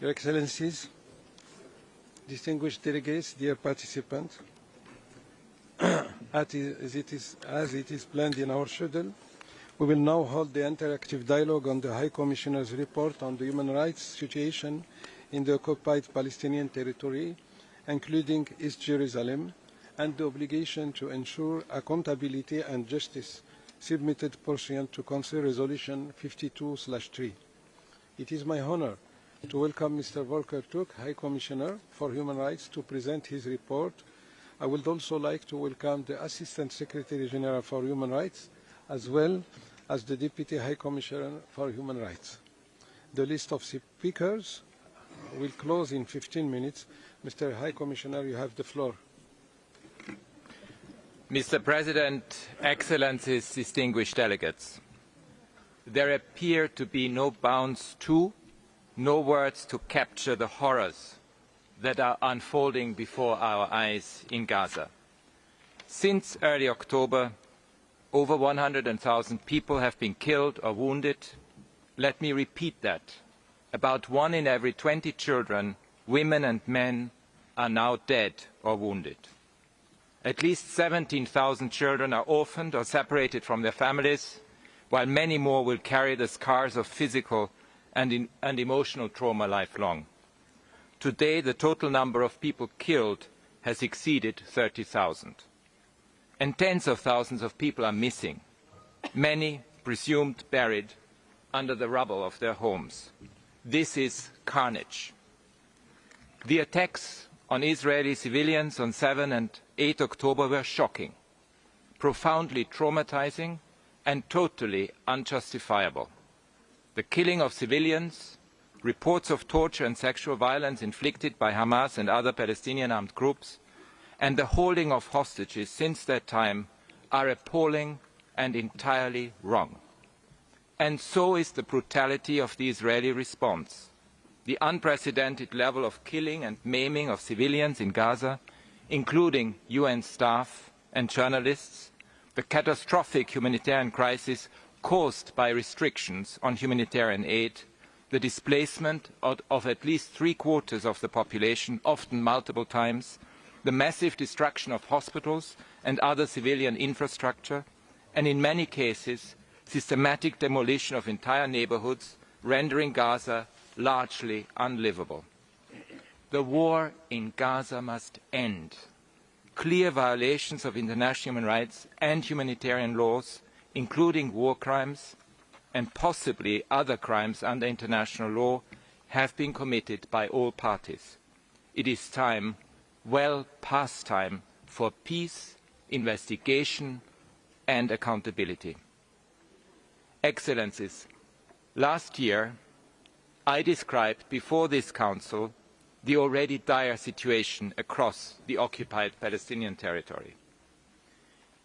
Your Excellencies, distinguished delegates, dear participants, as it is planned in our schedule, we will now hold the interactive dialogue on the High Commissioner's report on the human rights situation in the occupied Palestinian territory, including East Jerusalem, and the obligation to ensure accountability and justice submitted pursuant to Council Resolution 52/3. It is my honor to welcome Mr. Volker Turk, High Commissioner for Human Rights, to present his report. I would also like to welcome the Assistant Secretary General for Human Rights, as well as the Deputy High Commissioner for Human Rights. The list of speakers will close in 15 minutes. Mr. High Commissioner, you have the floor. Mr. President, Excellencies, distinguished delegates, there appear to be no bounds to, no words to capture the horrors that are unfolding before our eyes in Gaza. Since early October, over 100,000 people have been killed or wounded. Let me repeat that. About 1 in every 20 children, women and men are now dead or wounded. At least 17,000 children are orphaned or separated from their families, while many more will carry the scars of physical and emotional trauma lifelong. Today, the total number of people killed has exceeded 30,000. And tens of thousands of people are missing, many presumed buried under the rubble of their homes. This is carnage. The attacks on Israeli civilians on 7 and 8 October were shocking, profoundly traumatizing, and totally unjustifiable. The killing of civilians, reports of torture and sexual violence inflicted by Hamas and other Palestinian armed groups, and the holding of hostages since that time are appalling and entirely wrong. And so is the brutality of the Israeli response. The unprecedented level of killing and maiming of civilians in Gaza, including UN staff and journalists, the catastrophic humanitarian crisis caused by restrictions on humanitarian aid, the displacement of at least 3/4 of the population, often multiple times, the massive destruction of hospitals and other civilian infrastructure, and in many cases, systematic demolition of entire neighborhoods, rendering Gaza largely unlivable. The war in Gaza must end. Clear violations of international human rights and humanitarian laws, including war crimes and possibly other crimes under international law, have been committed by all parties. It is time, well past time, for peace, investigation and accountability. Excellencies, last year I described before this Council the already dire situation across the occupied Palestinian territory.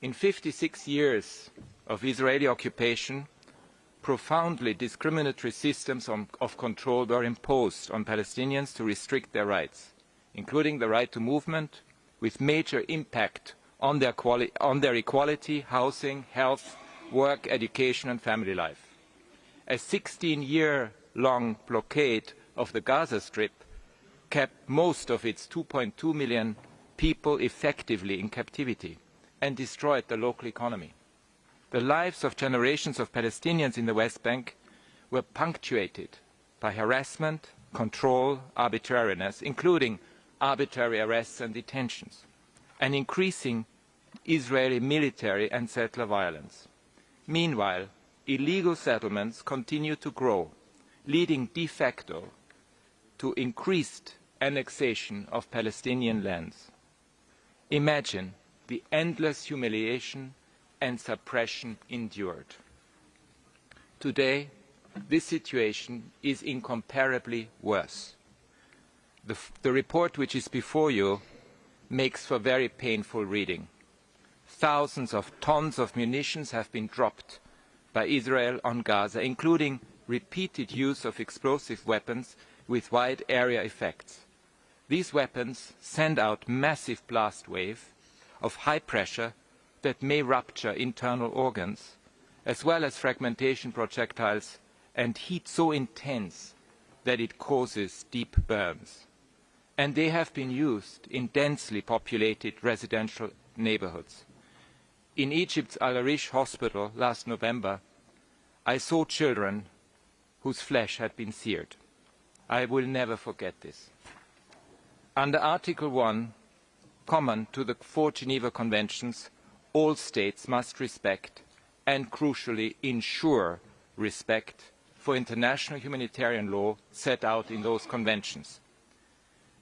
In 56 years of Israeli occupation, profoundly discriminatory systems of control were imposed on Palestinians to restrict their rights, including the right to movement, with major impact on their equality, housing, health, work, education and family life. A 16-year-long blockade of the Gaza Strip kept most of its 2.2 million people effectively in captivity and destroyed the local economy. The lives of generations of Palestinians in the West Bank were punctuated by harassment, control, arbitrariness, including arbitrary arrests and detentions, and increasing Israeli military and settler violence. Meanwhile, illegal settlements continue to grow, leading de facto to increased annexation of Palestinian lands. Imagine the endless humiliation and suppression endured. Today, this situation is incomparably worse. The report which is before you makes for very painful reading. Thousands of tons of munitions have been dropped by Israel on Gaza, including repeated use of explosive weapons with wide area effects. These weapons send out massive blast waves of high pressure that may rupture internal organs, as well as fragmentation projectiles and heat so intense that it causes deep burns. And they have been used in densely populated residential neighborhoods. In Egypt's Al-Arish hospital last November, I saw children whose flesh had been seared. I will never forget this. Under Article 1, common to the 4 Geneva Conventions, all states must respect and, crucially, ensure respect for international humanitarian law set out in those conventions.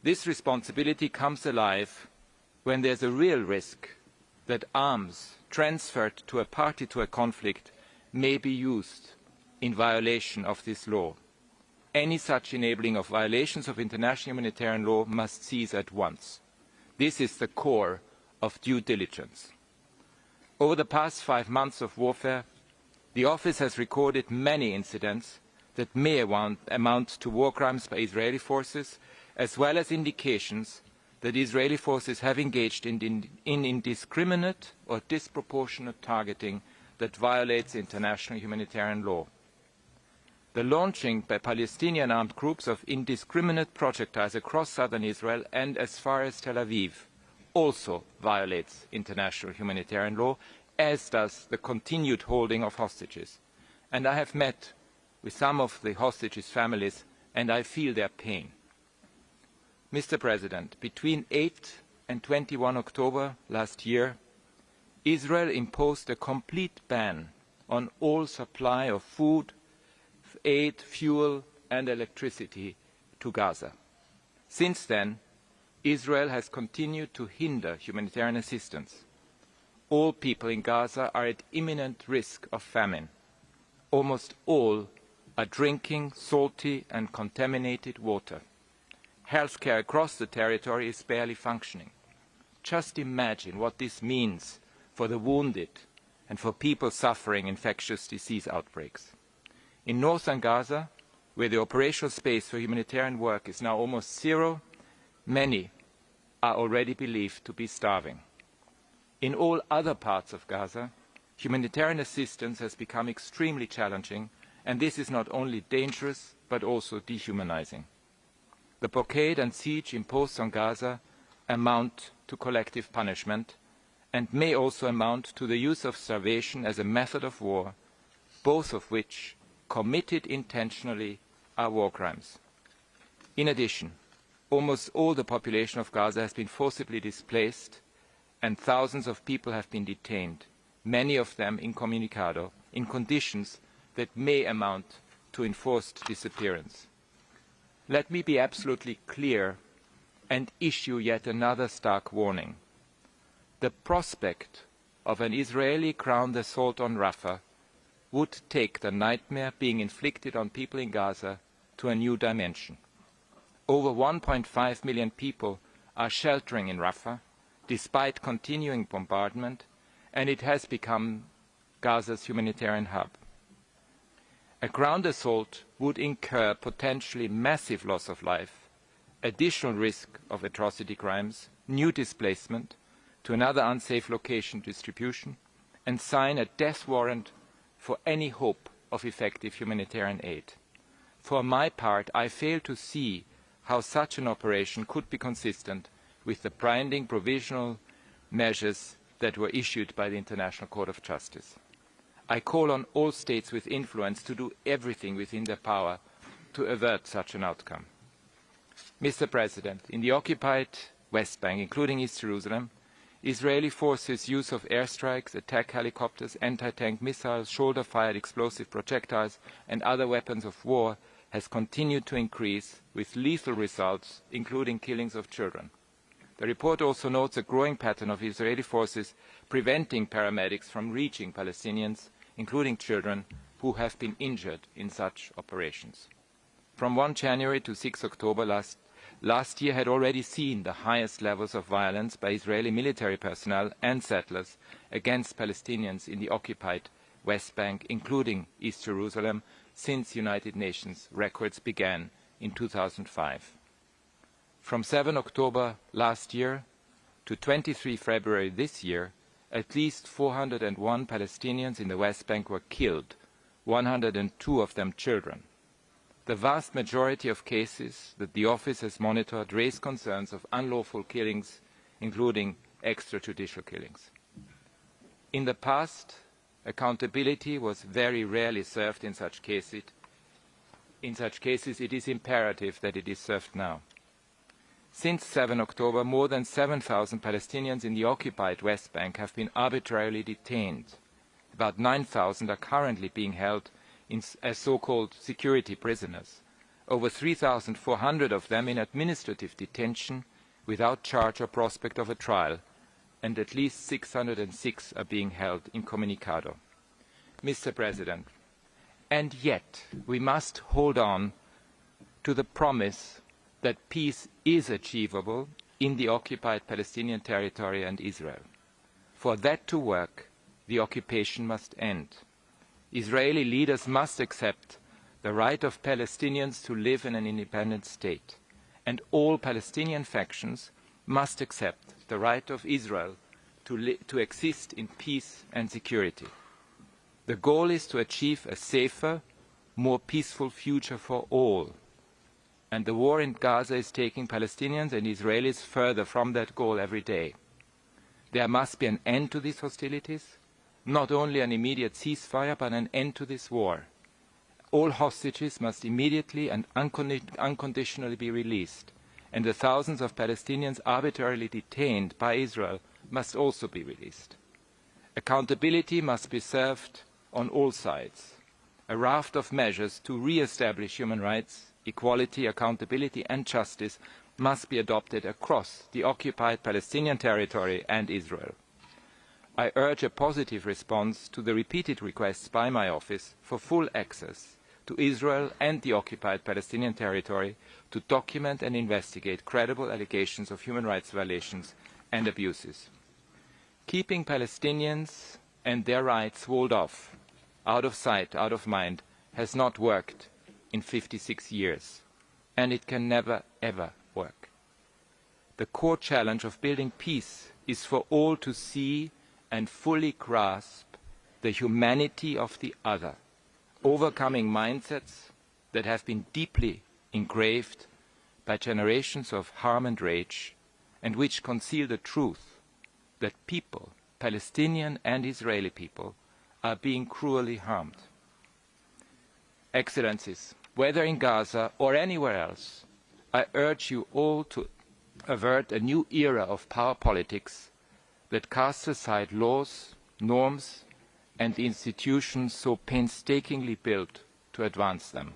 This responsibility comes alive when there is a real risk that arms transferred to a party to a conflict may be used in violation of this law. Any such enabling of violations of international humanitarian law must cease at once. This is the core of due diligence. Over the past 5 months of warfare, the Office has recorded many incidents that may amount to war crimes by Israeli forces, as well as indications that Israeli forces have engaged in indiscriminate or disproportionate targeting that violates international humanitarian law. The launching by Palestinian armed groups of indiscriminate projectiles across southern Israel and as far as Tel Aviv also violates international humanitarian law, as does the continued holding of hostages. And I have met with some of the hostages' families, and I feel their pain. Mr. President, between 8 and 21 October last year, Israel imposed a complete ban on all supply of food, aid, fuel and electricity to Gaza. Since then, Israel has continued to hinder humanitarian assistance. All people in Gaza are at imminent risk of famine. Almost all are drinking salty and contaminated water. Healthcare across the territory is barely functioning. Just imagine what this means for the wounded and for people suffering infectious disease outbreaks. In northern Gaza, where the operational space for humanitarian work is now almost zero, many are already believed to be starving. In all other parts of Gaza, humanitarian assistance has become extremely challenging, and this is not only dangerous but also dehumanizing. The blockade and siege imposed on Gaza amount to collective punishment and may also amount to the use of starvation as a method of war, both of which, committed intentionally, are war crimes. In addition, almost all the population of Gaza has been forcibly displaced and thousands of people have been detained, many of them incommunicado, in conditions that may amount to enforced disappearance. Let me be absolutely clear and issue yet another stark warning. The prospect of an Israeli ground assault on Rafah would take the nightmare being inflicted on people in Gaza to a new dimension. Over 1.5 million people are sheltering in Rafah, despite continuing bombardment, and it has become Gaza's humanitarian hub. A ground assault would incur potentially massive loss of life, additional risk of atrocity crimes, new displacement to another unsafe location distribution, and sign a death warrant for any hope of effective humanitarian aid. For my part, I fail to see how such an operation could be consistent with the binding provisional measures that were issued by the International Court of Justice. I call on all states with influence to do everything within their power to avert such an outcome. Mr. President, in the occupied West Bank, including East Jerusalem, Israeli forces' use of airstrikes, attack helicopters, anti-tank missiles, shoulder-fired explosive projectiles and other weapons of war has continued to increase, with lethal results, including killings of children. The report also notes a growing pattern of Israeli forces preventing paramedics from reaching Palestinians, including children, who have been injured in such operations. From 1 January to 6 October last year had already seen the highest levels of violence by Israeli military personnel and settlers against Palestinians in the occupied West Bank, including East Jerusalem, since United Nations records began in 2005. From 7 October last year to 23 February this year, at least 401 Palestinians in the West Bank were killed, 102 of them children. the vast majority of cases that the Office has monitored raise concerns of unlawful killings, including extrajudicial killings. In the past, accountability was very rarely served in such cases. In such cases, it is imperative that it is served now. Since 7 October, more than 7,000 Palestinians in the occupied West Bank have been arbitrarily detained. About 9,000 are currently being held as so-called security prisoners, over 3,400 of them in administrative detention without charge or prospect of a trial, and at least 606 are being held incommunicado. Mr. President, and yet we must hold on to the promise that peace is achievable in the occupied Palestinian Territory and Israel. For that to work, the occupation must end. Israeli leaders must accept the right of Palestinians to live in an independent state, and all Palestinian factions must accept the right of Israel to exist in peace and security. The goal is to achieve a safer, more peaceful future for all, and the war in Gaza is taking Palestinians and Israelis further from that goal every day. There must be an end to these hostilities, not only an immediate ceasefire, but an end to this war. All hostages must immediately and unconditionally be released, and the thousands of Palestinians arbitrarily detained by Israel must also be released. Accountability must be served on all sides. A raft of measures to re-establish human rights, equality, accountability and justice must be adopted across the occupied Palestinian territory and Israel. I urge a positive response to the repeated requests by my office for full access to Israel and the occupied Palestinian territory to document and investigate credible allegations of human rights violations and abuses. Keeping Palestinians and their rights walled off, out of sight, out of mind, has not worked in 56 years, and it can never, ever work. The core challenge of building peace is for all to see and fully grasp the humanity of the other, overcoming mindsets that have been deeply engraved by generations of harm and rage, and which conceal the truth that people, Palestinian and Israeli people, are being cruelly harmed. Excellencies, whether in Gaza or anywhere else, I urge you all to avert a new era of power politics that casts aside laws, norms, and the institutions so painstakingly built to advance them.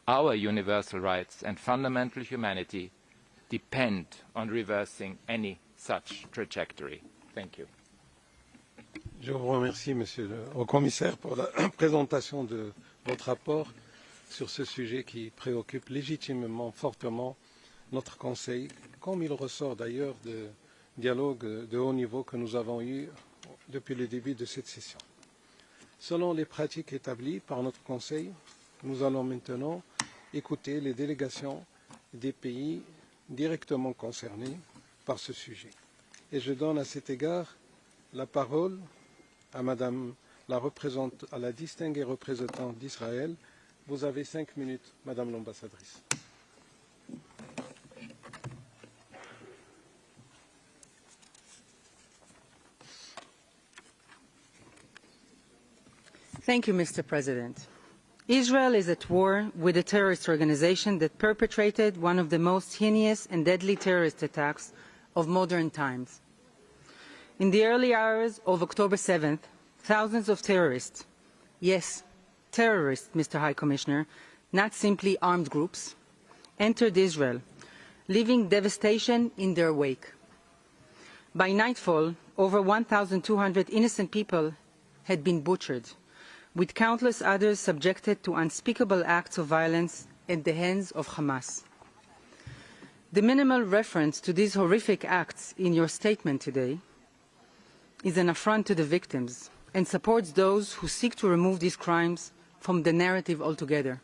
Our universal rights and fundamental humanity depend on reversing any such trajectory. Thank you. Je vous remercie, Monsieur le Haut-Commissaire, pour la présentation de votre rapport sur ce sujet qui préoccupe légitimement, fortement notre Conseil, comme il ressort d'ailleurs de dialogue de haut niveau que nous avons eu depuis le début de cette session. Selon les pratiques établies par notre Conseil, nous allons maintenant écouter les délégations des pays directement concernés par ce sujet. Et je donne à cet égard la parole à Madame à la distinguée représentante d'Israël. Vous avez 5 minutes, Madame l'ambassadrice. Thank you, Mr. President. Israel is at war with a terrorist organization that perpetrated one of the most heinous and deadly terrorist attacks of modern times. In the early hours of October 7th, thousands of terrorists, yes, terrorists, Mr. High Commissioner, not simply armed groups, entered Israel, leaving devastation in their wake. By nightfall, over 1,200 innocent people had been butchered, with countless others subjected to unspeakable acts of violence at the hands of Hamas. The minimal reference to these horrific acts in your statement today is an affront to the victims and supports those who seek to remove these crimes from the narrative altogether.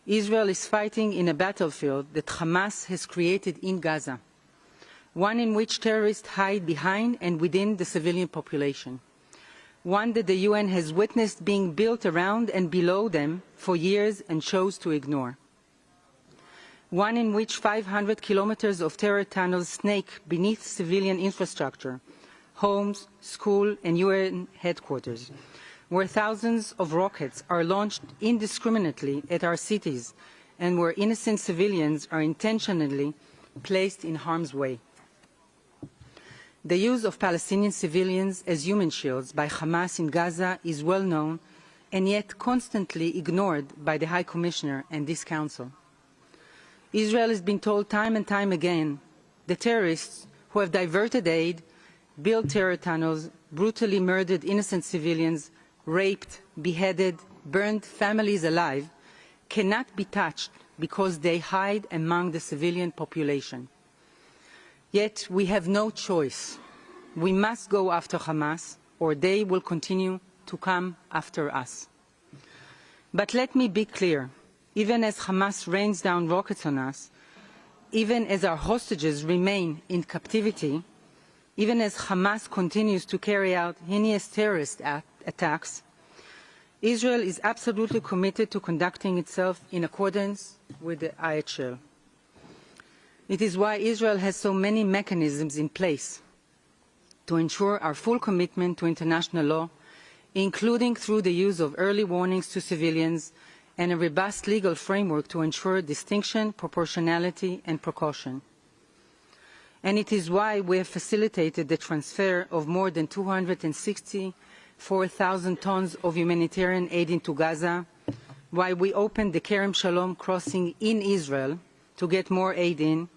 Israel is fighting in a battlefield that Hamas has created in Gaza, one in which terrorists hide behind and within the civilian population. one that the UN has witnessed being built around and below them for years and chose to ignore. One in which 500 kilometers of terror tunnels snake beneath civilian infrastructure, homes, school, and UN headquarters, where thousands of rockets are launched indiscriminately at our cities and where innocent civilians are intentionally placed in harm's way. The use of Palestinian civilians as human shields by Hamas in Gaza is well known and yet constantly ignored by the High Commissioner and this Council. Israel has been told time and time again the terrorists who have diverted aid, built terror tunnels, brutally murdered innocent civilians, raped, beheaded, burned families alive, cannot be touched because they hide among the civilian population. Yet we have no choice. We must go after Hamas, or they will continue to come after us. But let me be clear. Even as Hamas rains down rockets on us, even as our hostages remain in captivity, even as Hamas continues to carry out heinous terrorist attacks, Israel is absolutely committed to conducting itself in accordance with the IHL. It is why Israel has so many mechanisms in place to ensure our full commitment to international law, including through the use of early warnings to civilians and a robust legal framework to ensure distinction, proportionality, and precaution. And it is why we have facilitated the transfer of more than 264,000 tons of humanitarian aid into Gaza, why we opened the Kerem Shalom crossing in Israel to get more aid in,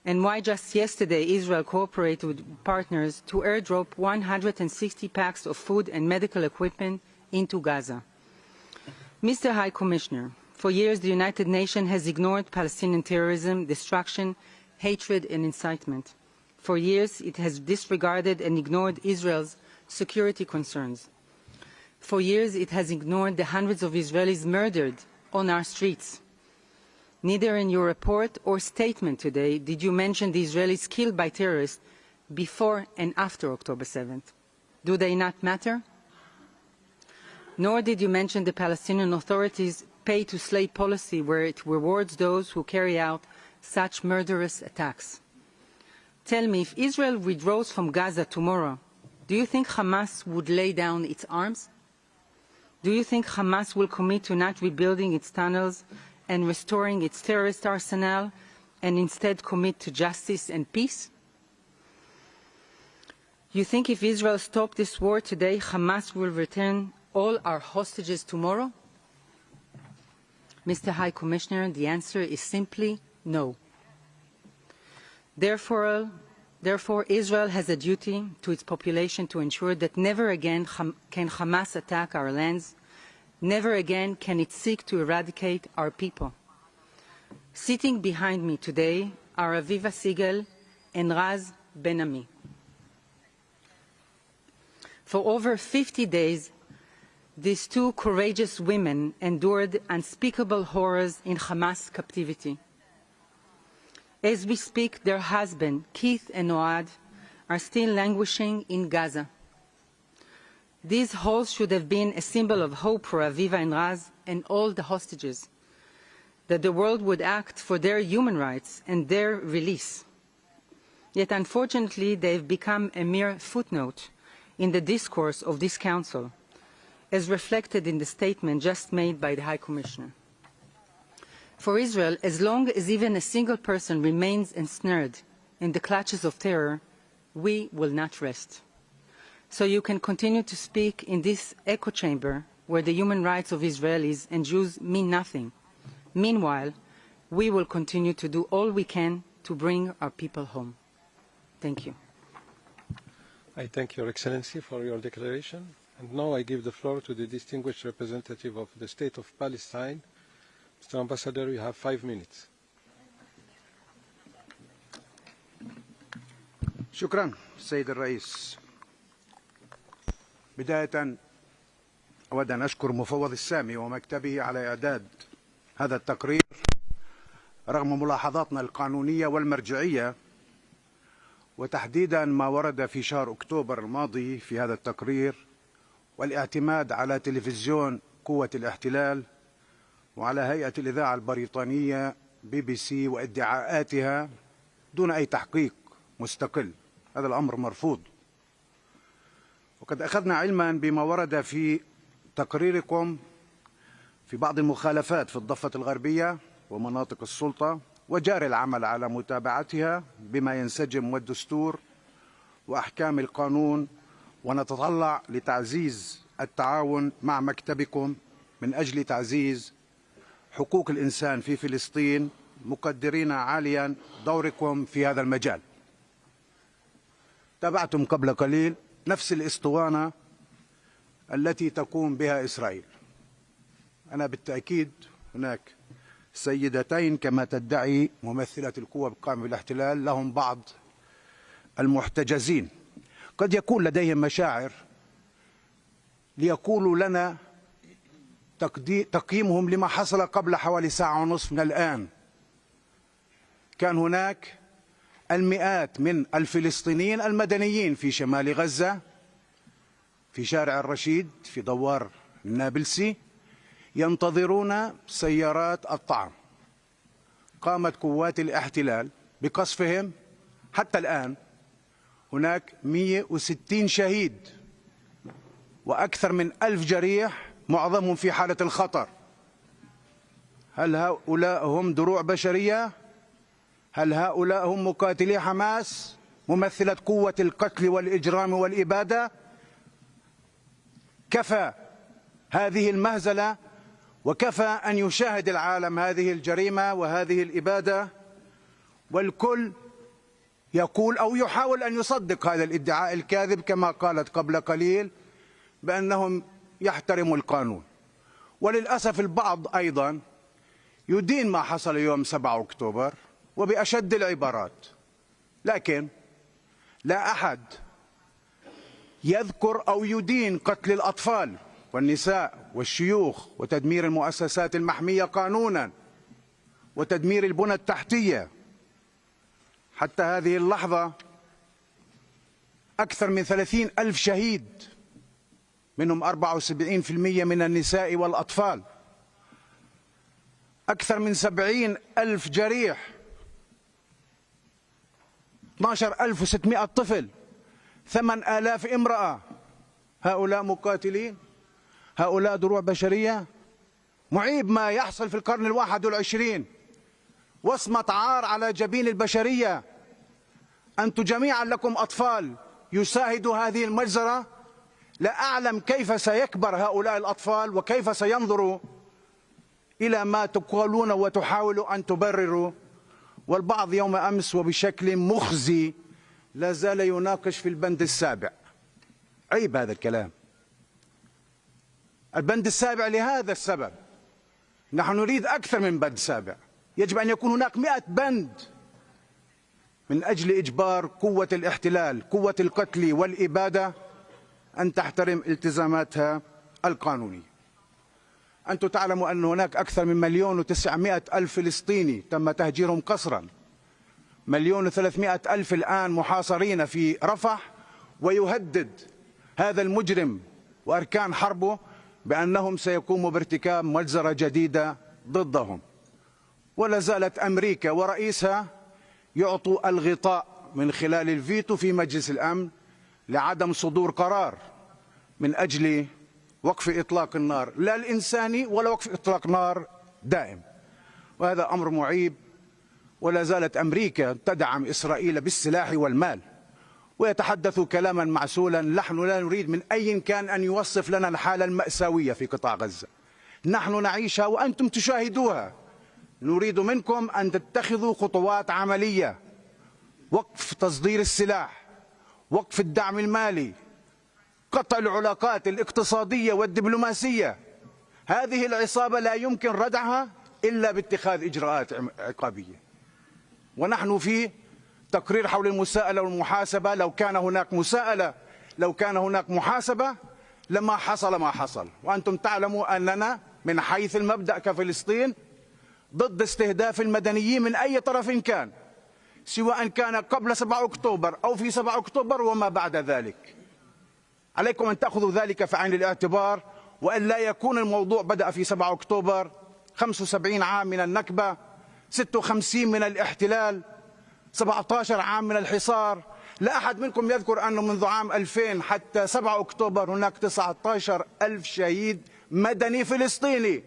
and why just yesterday Israel cooperated with partners to airdrop 160 packs of food and medical equipment into Gaza. Mr. High Commissioner, for years the United Nations has ignored Palestinian terrorism, destruction, hatred and incitement. For years it has disregarded and ignored Israel's security concerns. For years it has ignored the hundreds of Israelis murdered on our streets. Neither in your report or statement today did you mention the Israelis killed by terrorists before and after October 7th. Do they not matter? Nor did you mention the Palestinian Authorities' pay-to-slay policy where it rewards those who carry out such murderous attacks. Tell me, if Israel withdraws from Gaza tomorrow, do you think Hamas would lay down its arms? Do you think Hamas will commit to not rebuilding its tunnels and restoring its terrorist arsenal and instead commit to justice and peace? You think if Israel stopped this war today, Hamas will return all our hostages tomorrow? Mr. High Commissioner, the answer is simply no. Therefore, Israel has a duty to its population to ensure that never again can Hamas attack our lands, never again can it seek to eradicate our people. Sitting behind me today are Aviva Siegel and Raz Ben-Ami. For over 50 days, these two courageous women endured unspeakable horrors in Hamas captivity. As we speak, their husbands, Keith and Noad, are still languishing in Gaza. These halls should have been a symbol of hope for Aviva and Raz and all the hostages, that the world would act for their human rights and their release. Yet unfortunately, they have become a mere footnote in the discourse of this Council, as reflected in the statement just made by the High Commissioner. For Israel, as long as even a single person remains ensnared in the clutches of terror, we will not rest. So you can continue to speak in this echo chamber where the human rights of Israelis and Jews mean nothing. Meanwhile, we will continue to do all we can to bring our people home. Thank you. I thank Your Excellency for your declaration. And now I give the floor to the distinguished representative of the State of Palestine. Mr. Ambassador, you have 5 minutes. شكرا سيد الرئيس. بداية أود أن أشكر مفوض السامي ومكتبه على إعداد هذا التقرير رغم ملاحظاتنا القانونية والمرجعية، وتحديدا ما ورد في شهر أكتوبر الماضي في هذا التقرير والاعتماد على تلفزيون قوة الاحتلال وعلى هيئة الإذاعة البريطانية BBC وادعاءاتها دون أي تحقيق مستقل. هذا الأمر مرفوض. وقد أخذنا علما بما ورد في تقريركم في بعض المخالفات في الضفة الغربية ومناطق السلطة، وجاري العمل على متابعتها بما ينسجم والدستور وأحكام القانون، ونتطلع لتعزيز التعاون مع مكتبكم من أجل تعزيز حقوق الإنسان في فلسطين، مقدرين عاليا دوركم في هذا المجال. تابعتم قبل قليل نفس الإسطوانة التي تقوم بها إسرائيل. أنا بالتأكيد هناك سيدتين كما تدعي ممثلة القوى القائمة بالاحتلال، لهم بعض المحتجزين قد يكون لديهم مشاعر ليقولوا لنا تقييمهم لما حصل قبل حوالي ساعة ونصف من الآن. كان هناك المئات من الفلسطينيين المدنيين في شمال غزة في شارع الرشيد في دوار النابلسي ينتظرون سيارات الطعام. قامت قوات الاحتلال بقصفهم. حتى الآن هناك 160 شهيد وأكثر من 1000 جريح، معظمهم في حالة الخطر. هل هؤلاء هم دروع بشرية؟ هل هؤلاء هم مقاتلي حماس ممثلة قوة القتل والإجرام والإبادة؟ كفى هذه المهزلة، وكفى أن يشاهد العالم هذه الجريمة وهذه الإبادة، والكل يقول أو يحاول أن يصدق هذا الادعاء الكاذب كما قالت قبل قليل بأنهم يحترموا القانون. وللأسف البعض أيضا يدين ما حصل يوم 7 أكتوبر وبأشد العبارات، لكن لا أحد يذكر أو يدين قتل الأطفال والنساء والشيوخ وتدمير المؤسسات المحمية قانونا وتدمير البنى التحتية. حتى هذه اللحظة أكثر من 30,000 شهيد، منهم 74% من النساء والأطفال، أكثر من 70,000 جريح، 12,600 طفل، 8,000 امرأة. هؤلاء مقاتلين؟ هؤلاء دروع بشرية؟ معيب ما يحصل في القرن 21، وصمة عار على جبين البشرية. أنتم جميعا لكم أطفال يشاهدوا هذه المجزرة. لا أعلم كيف سيكبر هؤلاء الأطفال وكيف سينظروا إلى ما تقولون وتحاولوا أن تبرروا. والبعض يوم أمس وبشكل مخزي لا زال يناقش في البند السابع. عيب هذا الكلام. البند السابع لهذا السبب. نحن نريد أكثر من بند سابع. يجب أن يكون هناك 100 بند من أجل إجبار قوة الاحتلال، قوة القتل والإبادة، أن تحترم التزاماتها القانونية. أنتم تعلموا أن هناك أكثر من 1,900,000 فلسطيني تم تهجيرهم قسرا، 1,300,000 الآن محاصرين في رفح، ويهدد هذا المجرم وأركان حربه بأنهم سيقوموا بارتكاب مجزرة جديدة ضدهم. ولا زالت أمريكا ورئيسها يعطوا الغطاء من خلال الفيتو في مجلس الأمن لعدم صدور قرار من أجل وقف إطلاق النار، لا الإنساني ولا وقف إطلاق نار دائم. وهذا أمر معيب. ولا زالت أمريكا تدعم إسرائيل بالسلاح والمال، ويتحدث كلاما معسولا. نحن لا نريد من أي كان أن يوصف لنا الحالة المأساوية في قطاع غزة. نحن نعيشها وأنتم تشاهدوها. نريد منكم أن تتخذوا خطوات عملية: وقف تصدير السلاح، وقف الدعم المالي، قطع العلاقات الاقتصادية والدبلوماسية. هذه العصابة لا يمكن ردعها إلا باتخاذ إجراءات عقابية. ونحن في تقرير حول المساءلة والمحاسبة. لو كان هناك مساءلة، لو كان هناك محاسبة، لما حصل ما حصل. وأنتم تعلموا أننا من حيث المبدأ كفلسطين ضد استهداف المدنيين من أي طرف كان، سواء كان قبل 7 أكتوبر أو في 7 أكتوبر وما بعد ذلك. عليكم أن تأخذوا ذلك في عين الاعتبار، وأن لا يكون الموضوع بدأ في 7 أكتوبر، 75 عام من النكبة، 56 من الاحتلال، 17 عام من الحصار. لا أحد منكم يذكر أنه منذ عام 2000 حتى 7 أكتوبر هناك 19,000 شهيد مدني فلسطيني.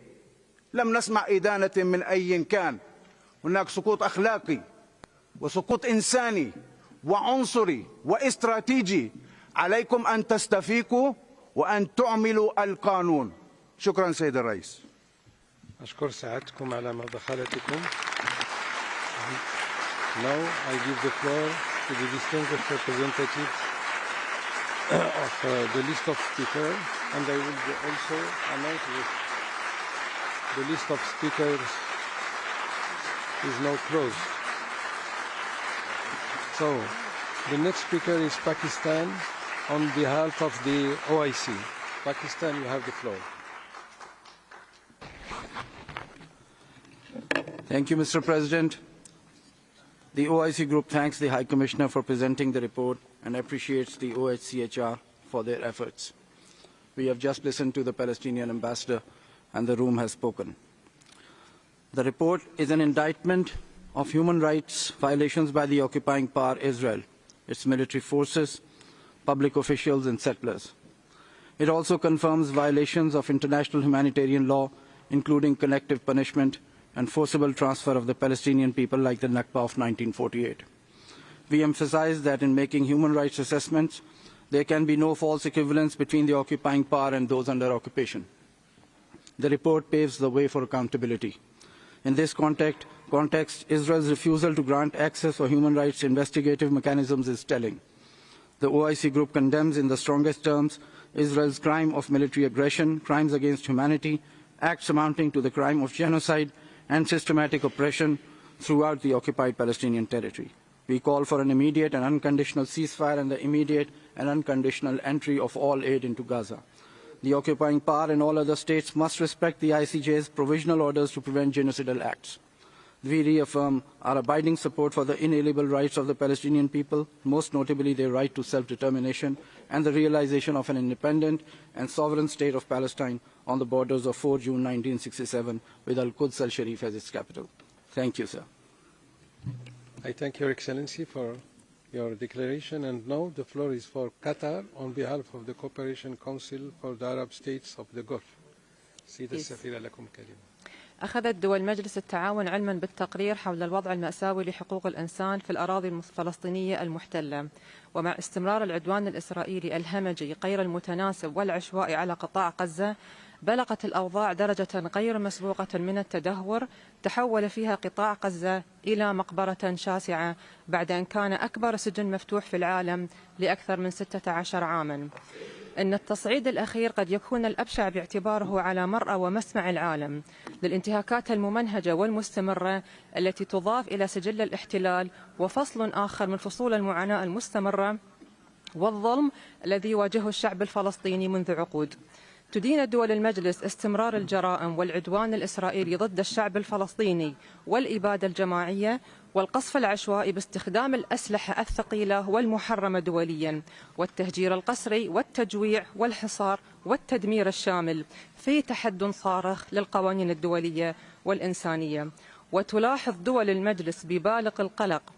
لم نسمع إدانة من أي كان. هناك سقوط أخلاقي وسقوط إنساني وعنصري واستراتيجي. عليكم أن تستفيقوا وأن تعملوا القانون. شكرا سيد الرئيس. أشكر سعادتكم على مداخلتكم. Now I give the floor to the distinguished representatives of the list of speakers, and I will also announce that the list of speakers is now closed. So, the next speaker is Pakistan on behalf of the OIC. Pakistan, you have the floor. Thank you, Mr. President. The OIC Group thanks the High Commissioner for presenting the report and appreciates the OHCHR for their efforts. We have just listened to the Palestinian ambassador, and the room has spoken. The report is an indictment of human rights violations by the occupying power Israel, its military forces, public officials, and settlers. It also confirms violations of international humanitarian law, including collective punishment and forcible transfer of the Palestinian people like the Nakba of 1948. We emphasize that in making human rights assessments, there can be no false equivalence between the occupying power and those under occupation. The report paves the way for accountability. In this context, Israel's refusal to grant access for human rights investigative mechanisms is telling. The OIC Group condemns in the strongest terms Israel's crime of military aggression, crimes against humanity, acts amounting to the crime of genocide, and systematic oppression throughout the occupied Palestinian territory. We call for an immediate and unconditional ceasefire and the immediate and unconditional entry of all aid into Gaza. The occupying power and all other states must respect the ICJ's provisional orders to prevent genocidal acts. We reaffirm our abiding support for the inalienable rights of the Palestinian people, most notably their right to self-determination and the realization of an independent and sovereign state of Palestine on the borders of 4 June 1967 with Al-Quds al-Sharif as its capital. Thank you, sir. I thank Your Excellency for your declaration, and now the floor is for Qatar on behalf of the Cooperation Council for the Arab States of the Gulf. سيدة السفيرة لكم كلمة. أخذت دول مجلس التعاون علما بالتقرير حول الوضع المأساوي لحقوق الإنسان في الأراضي الفلسطينية المحتلة، ومع استمرار العدوان الإسرائيلي الهمجي غير المتناسب والعشوائي على قطاع غزة، بلغت الأوضاع درجة غير مسبوقة من التدهور تحول فيها قطاع غزة إلى مقبرة شاسعة بعد أن كان أكبر سجن مفتوح في العالم لأكثر من 16 عاما. إن التصعيد الأخير قد يكون الأبشع باعتباره على مرأى ومسمع العالم للانتهاكات الممنهجة والمستمرة التي تضاف إلى سجل الاحتلال، وفصل آخر من فصول المعاناة المستمرة والظلم الذي يواجهه الشعب الفلسطيني منذ عقود. تدين دول المجلس استمرار الجرائم والعدوان الإسرائيلي ضد الشعب الفلسطيني والإبادة الجماعية والقصف العشوائي باستخدام الأسلحة الثقيلة والمحرمة دوليا والتهجير القسري والتجويع والحصار والتدمير الشامل في تحد صارخ للقوانين الدولية والإنسانية. وتلاحظ دول المجلس ببالغ القلق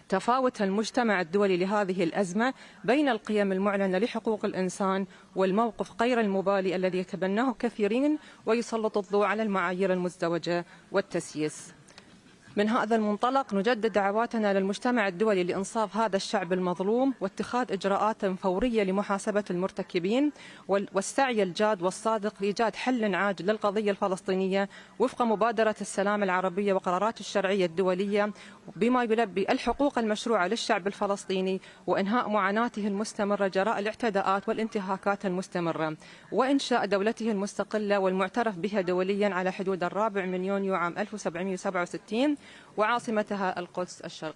تفاوت المجتمع الدولي لهذه الأزمة بين القيم المعلنة لحقوق الإنسان والموقف غير المبالي الذي يتبناه كثيرين ويسلط الضوء على المعايير المزدوجة والتسييس. من هذا المنطلق نجدد دعواتنا للمجتمع الدولي لإنصاف هذا الشعب المظلوم واتخاذ إجراءات فورية لمحاسبة المرتكبين والسعي الجاد والصادق لإيجاد حل عاجل للقضية الفلسطينية وفق مبادرة السلام العربية وقرارات الشرعية الدولية بما يلبي الحقوق المشروعة للشعب الفلسطيني وإنهاء معاناته المستمرة جراء الاعتداءات والانتهاكات المستمرة وإنشاء دولته المستقلة والمعترف بها دوليا على حدود 4 يونيو عام 1767 وعاصمتها القدس الشرق.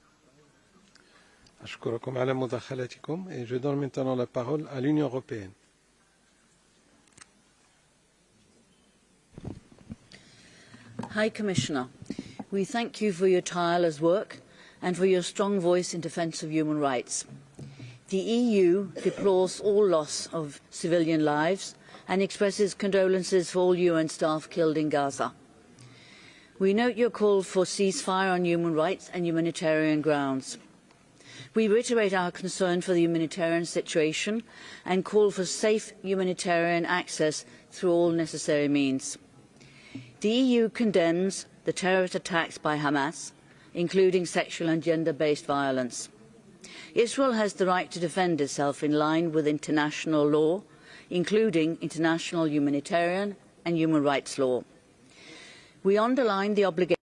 أشكركم على مداخلتكم. Et je donne maintenant la parole à l'Union européenne. High Commissioner, we thank you for your tireless work and for your strong voice in defence of human rights. The EU deplores all loss of civilian lives and expresses condolences for all UN staff killed in Gaza. We note your call for ceasefire on human rights and humanitarian grounds. We reiterate our concern for the humanitarian situation and call for safe humanitarian access through all necessary means. The EU condemns the terrorist attacks by Hamas, including sexual and gender-based violence. Israel has the right to defend itself in line with international law, including international humanitarian and human rights law. We underline the obligation